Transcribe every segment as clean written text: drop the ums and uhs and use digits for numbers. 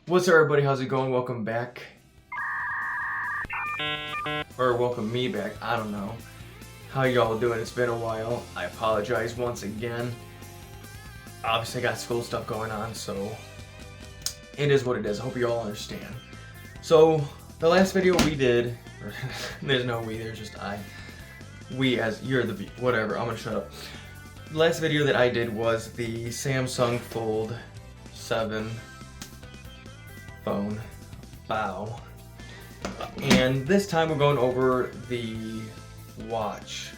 What's up, everybody? How's it going? Welcome back. Or welcome me back. I don't know. How y'all doing? It's been a while. I apologize once again. Obviously, I got school stuff going on, so it is what it is. I hope you all understand. So, the last video we did, there's no we, there's just I. We as you're the whatever, I'm gonna shut up. The last video that I did was the Samsung Fold 7 phone. Wow. And this time we're going over the watch.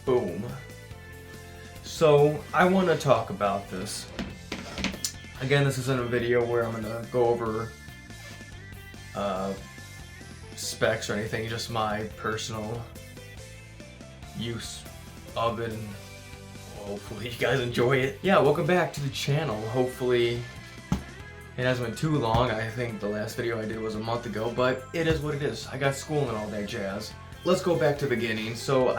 Boom. So I want to talk about this. Again, this isn't a video where I'm going to go over specs or anything, just my personal use of it, and hopefully you guys enjoy it. Yeah, welcome back to the channel. Hopefully it hasn't been too long. I think the last video I did was a month ago, but it is what it is. I got school and all that jazz. Let's go back to the beginning. So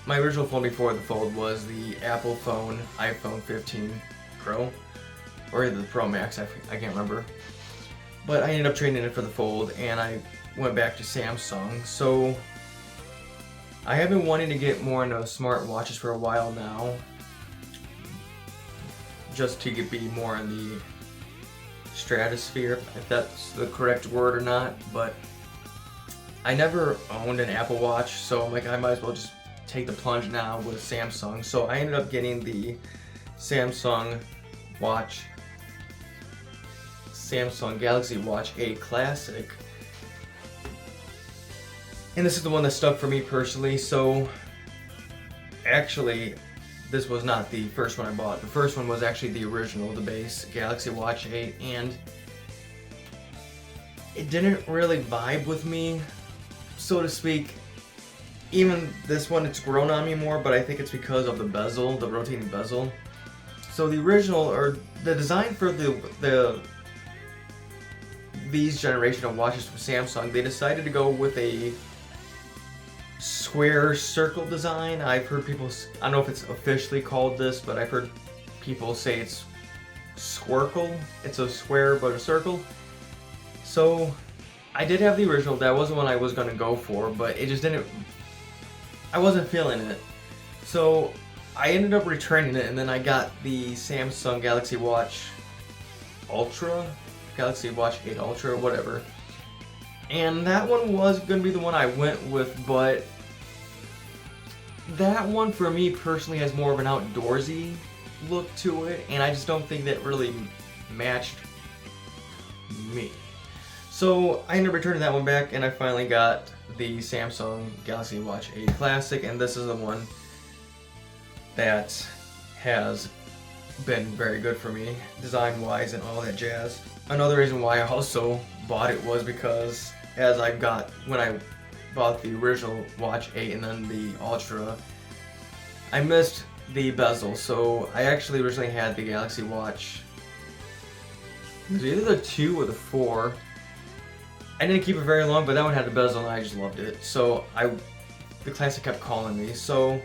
my original phone before the Fold was the Apple phone, iPhone 15 Pro, or either the Pro Max, I can't remember. But I ended up trading it for the Fold, and I went back to Samsung. So I have been wanting to get more into smart watches for a while now, just to be more in the stratosphere, if that's the correct word or not. But I never owned an Apple Watch, so I'm like, I might as well just take the plunge now with Samsung. So I ended up getting the Samsung Galaxy Watch 8 Classic, and this is the one that stuck for me personally. So actually, this was not the first one I bought. The first one was actually the original, the base Galaxy Watch 8, and it didn't really vibe with me, so to speak. Even this one, it's grown on me more, but I think it's because of the bezel, the rotating bezel. So the original, or the design for these generation of watches from Samsung, they decided to go with a square circle design. I've heard people, I don't know if it's officially called this, but I've heard people say it's squircle. It's a square but a circle. So I did have the original. That wasn't what I was going to go for, but it just didn't, I wasn't feeling it. So I ended up returning it, and then I got the Samsung Galaxy Watch Ultra, Galaxy Watch 8 Ultra, whatever. And that one was going to be the one I went with, but that one for me personally has more of an outdoorsy look to it, and I just don't think that really matched me. So I ended up returning that one back, and I finally got the Samsung Galaxy Watch 8 Classic, and this is the one that has been very good for me, design-wise and all that jazz. Another reason why I also bought it was because when I bought the original Watch 8 and then the Ultra, I missed the bezel. So I actually originally had the Galaxy Watch, it was either the 2 or the 4. I didn't keep it very long, but that one had the bezel and I just loved it. So the Classic kept calling me. So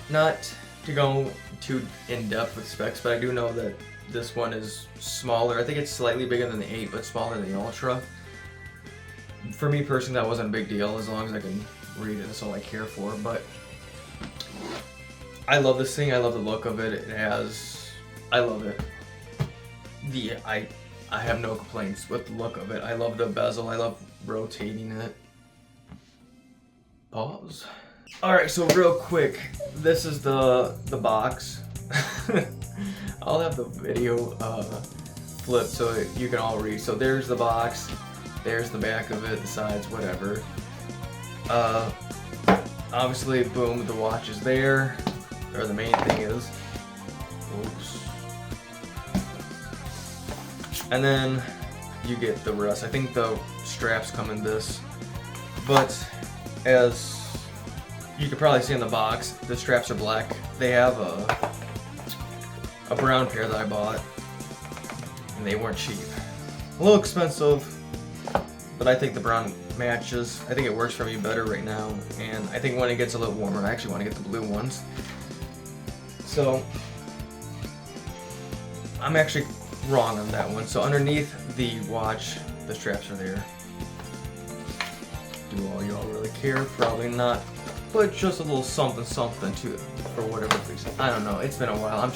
not to go too in-depth with specs, but I do know that this one is smaller. I think it's slightly bigger than the 8, but smaller than the Ultra. For me personally, that wasn't a big deal. As long as I can read it, that's all I care for. But I love this thing. I love the look of it. I love it. I have no complaints with the look of it. I love the bezel. I love rotating it. Pause. Alright, so real quick, this is the box. I'll have the video flipped so that you can all read. So there's the box, there's the back of it, the sides, whatever. Obviously, boom, the watch is there, or the main thing is. Oops. And then you get the rest. I think the straps come in this, but as you can probably see in the box, the straps are black. They have a brown pair that I bought, and they weren't cheap. A little expensive, but I think the brown matches. I think it works for me better right now, and I think when it gets a little warmer, I actually want to get the blue ones. So I'm actually wrong on that one. So underneath the watch, the straps are there. Do all y'all really care? Probably not. But just a little something too, for whatever reason. I don't know. It's been a while. I'm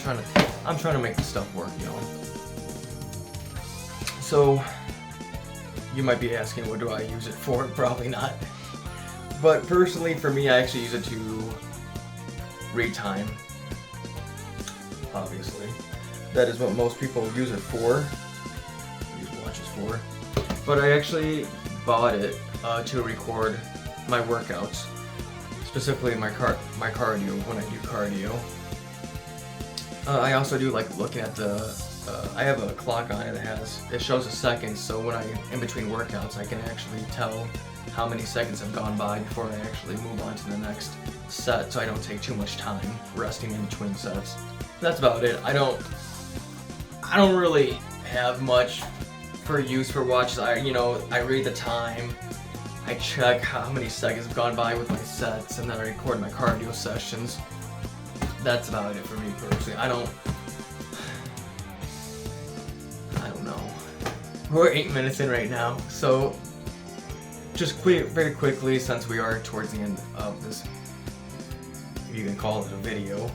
trying to make this stuff work, you know. So you might be asking, what do I use it for? Probably not. But personally, for me, I actually use it to read time. Obviously, that is what most people use it for. Use watches for. But I actually bought it to record my workouts. Specifically my cardio, when I do cardio. I also do like looking at the, I have a clock on it that it shows a second, so when in between workouts, I can actually tell how many seconds have gone by before I actually move on to the next set, so I don't take too much time resting in between sets. That's about it. I don't really have much for use for watches. I read the time. I check how many seconds have gone by with my sets, and then I record my cardio sessions. That's about it for me personally. I don't know. We're 8 minutes in right now, so just very quickly, since we are towards the end of this, if you can call it a video,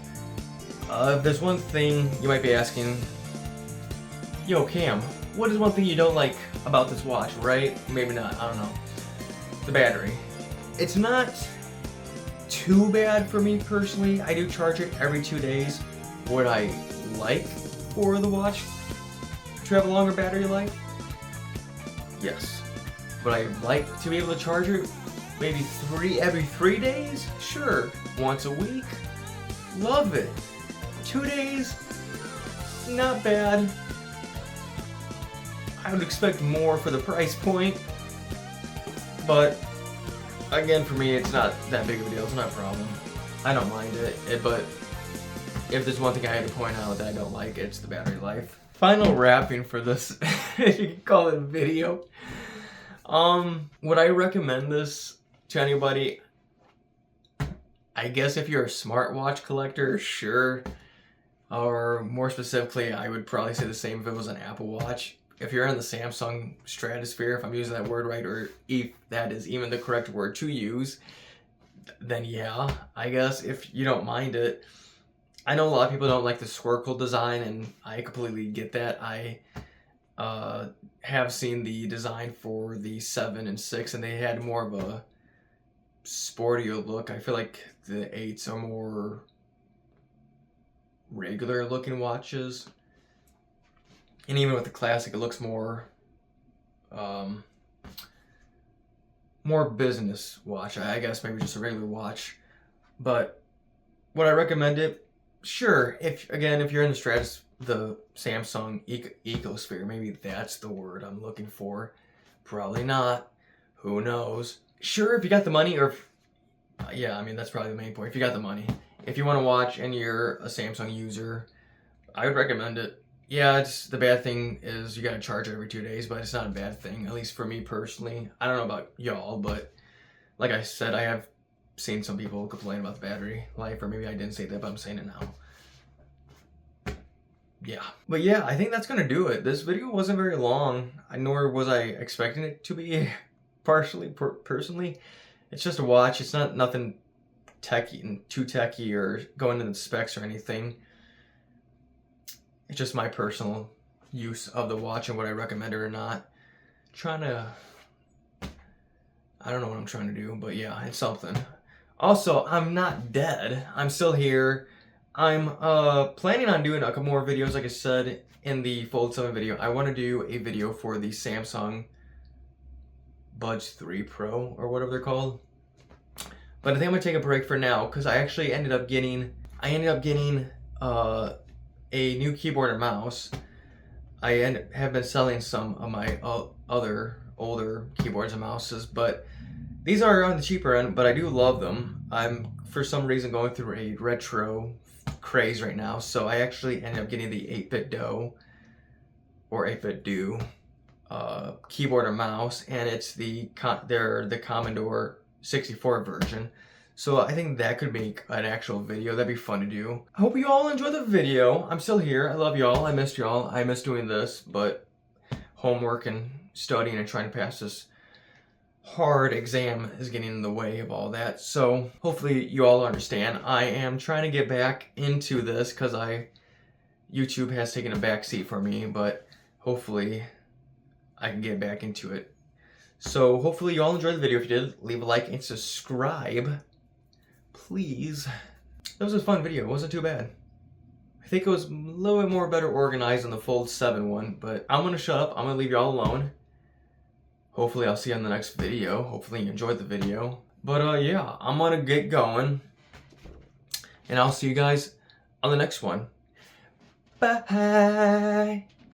if there's one thing you might be asking, yo Cam, what is one thing you don't like about this watch, right? Maybe not, I don't know. The battery. It's not too bad for me personally. I do charge it every 2 days. Would I like for the watch to have a longer battery life? Yes. Would I like to be able to charge it maybe every 3 days? Sure. Once a week? Love it. 2 days? Not bad. I would expect more for the price point. But again, for me, it's not that big of a deal. It's not a problem. I don't mind it. But if there's one thing I had to point out that I don't like, it's the battery life. Final wrapping for this, if you can call it a video. Would I recommend this to anybody? I guess if you're a smartwatch collector, sure. Or more specifically, I would probably say the same if it was an Apple Watch. If you're in the Samsung stratosphere, if I'm using that word right, or if that is even the correct word to use, then yeah, I guess if you don't mind it. I know a lot of people don't like the Squircle design, and I completely get that. I have seen the design for the 7 and 6, and they had more of a sportier look. I feel like the 8s are more regular looking watches. And even with the Classic, it looks more business watch. I guess maybe just a regular watch. But would I recommend it? Sure. If you're in the Samsung ecosphere, maybe that's the word I'm looking for. Probably not. Who knows? Sure, if you got the money, that's probably the main point. If you got the money, if you want to watch and you're a Samsung user, I would recommend it. Yeah, the bad thing is you gotta charge it every 2 days, but it's not a bad thing, at least for me personally. I don't know about y'all, but like I said, I have seen some people complain about the battery life, or maybe I didn't say that, but I'm saying it now. Yeah. But yeah, I think that's gonna do it. This video wasn't very long, nor was I expecting it to be, personally. It's just a watch. It's not nothing too techy or going into the specs or anything. It's just my personal use of the watch and what I recommend it or not. I don't know what I'm trying to do, but yeah, it's something. Also, I'm not dead. I'm still here. I'm planning on doing a couple more videos, like I said in the Fold 7 video. I want to do a video for the Samsung Buds 3 Pro, or whatever they're called. But I think I'm going to take a break for now, because I actually ended up getting a new keyboard and mouse. I have been selling some of my other older keyboards and mouses, but these are on the cheaper end, but I do love them. I'm, for some reason, going through a retro craze right now, so I actually ended up getting the 8BitDo, or 8BitDo, keyboard and mouse, and it's the Commodore 64 version. So I think that could make an actual video. That'd be fun to do. I hope you all enjoy the video. I'm still here. I love y'all. I missed y'all. I miss doing this, but homework and studying and trying to pass this hard exam is getting in the way of all that. So hopefully you all understand. I am trying to get back into this because YouTube has taken a back seat for me, but hopefully I can get back into it. So hopefully you all enjoyed the video. If you did, leave a like and subscribe, please. That was a fun video. It wasn't too bad. I think it was a little bit more better organized than the Fold 7 one, but I'm gonna shut up. I'm gonna leave y'all alone. Hopefully I'll see you on the next video. Hopefully you enjoyed the video. But yeah, I'm gonna get going. And I'll see you guys on the next one. Bye.